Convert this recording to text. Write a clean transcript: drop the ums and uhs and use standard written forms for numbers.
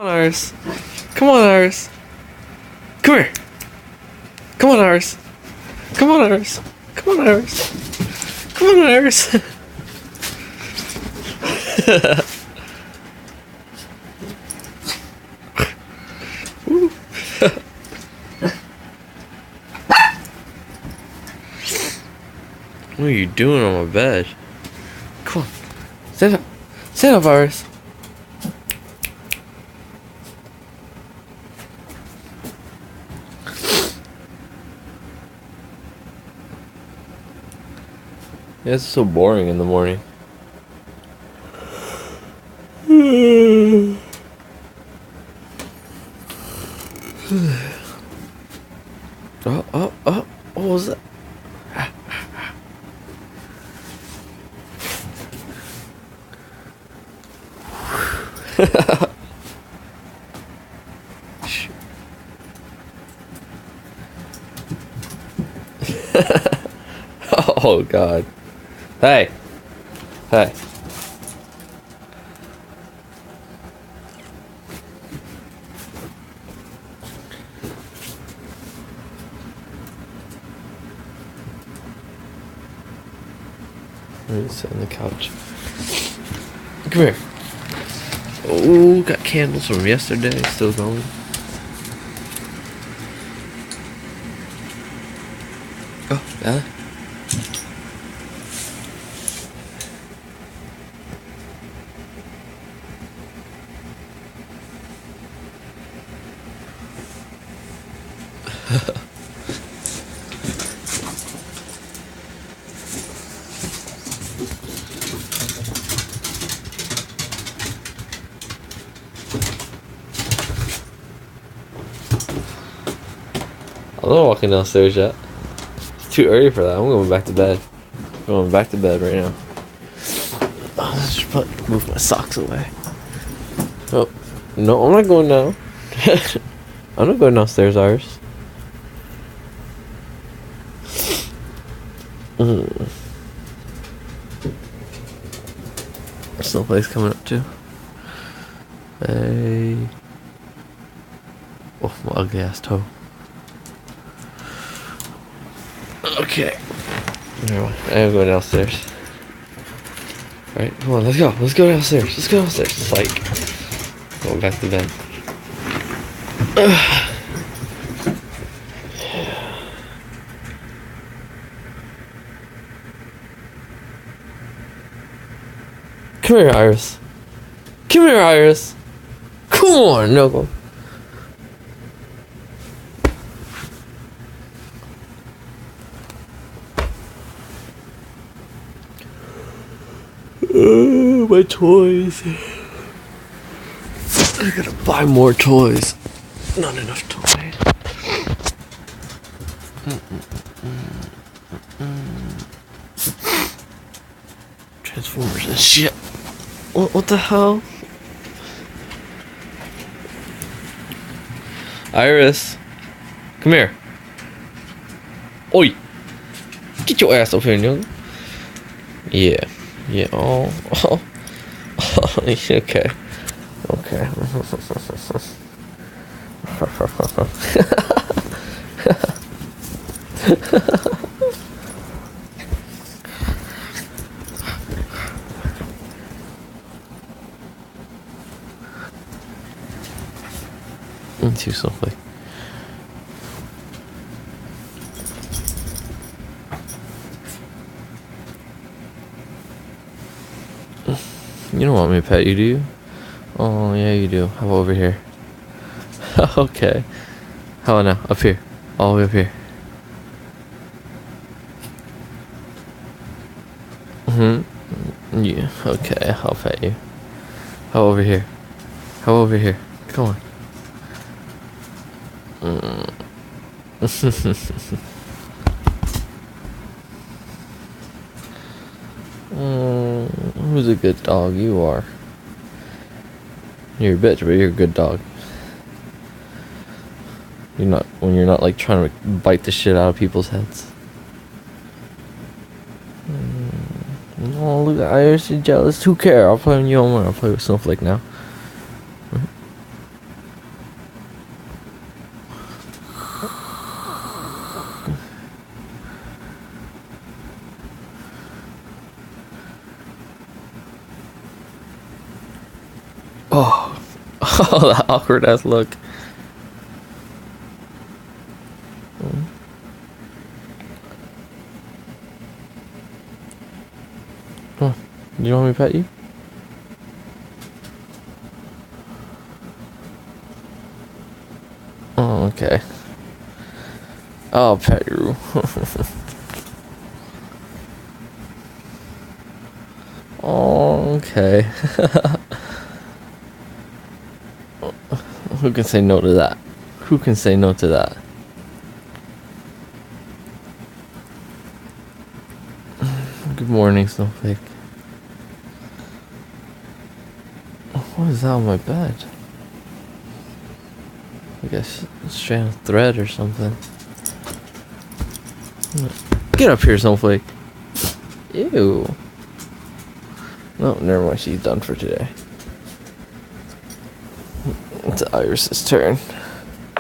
on, Iris. Come on, Iris. Come here. Come on, Iris. Come on, Iris. Come on, Iris. Come on, Iris. What are you doing on my bed? Come on. Stand up. Stand up, Iris. Yeah, it's so boring in the morning. Oh, what was that? Oh, God. Hey. Hey. Let me sit on the couch. Come here. Oh, got candles from yesterday. Still going. Oh, yeah. I'm not walking downstairs yet. It's too early for that. I'm going back to bed. I'm going back to bed right now. Oh, I should probably move my socks away. Oh, no, I'm not going down. I'm not going downstairs, Iris. Snowflake's coming up too. Hey. Oh, my ugly ass toe. Okay. Never mind. I am going downstairs. Alright, come on, let's go. Let's go downstairs. Let's go downstairs. It's like going back to bed. Come here, Iris. Come here, Iris. Come on, no go. My toys. I gotta buy more toys. Not enough toys. Transformers and shit. What the hell? Iris. Come here. Oi. Get your ass up here, young. Yeah. Yeah. Oh. Okay. Okay. Too softly. You don't want me to pet you, do you? Oh, yeah, you do. How about over here? Okay. How about now? Up here. All the way up here. Yeah, okay, I'll pet you. How over here? How over here? Come on. Who's a good dog? You are. You're a bitch, but you're a good dog. You're not when you're not like trying to bite the shit out of people's heads. Oh, look at Iris, you're jealous. Who cares? I'll play on you. I'll play with Snowflake now. Oh, that awkward ass look. Come on. Do you want me to pet you? Oh, okay. I'll pet you. Oh, okay. Who can say no to that? Who can say no to that? Good morning, Snowflake. What is that on my bed? I guess a strand of thread or something. Get up here, Snowflake. Ew. No, never mind. She's done for today. It's Iris's turn.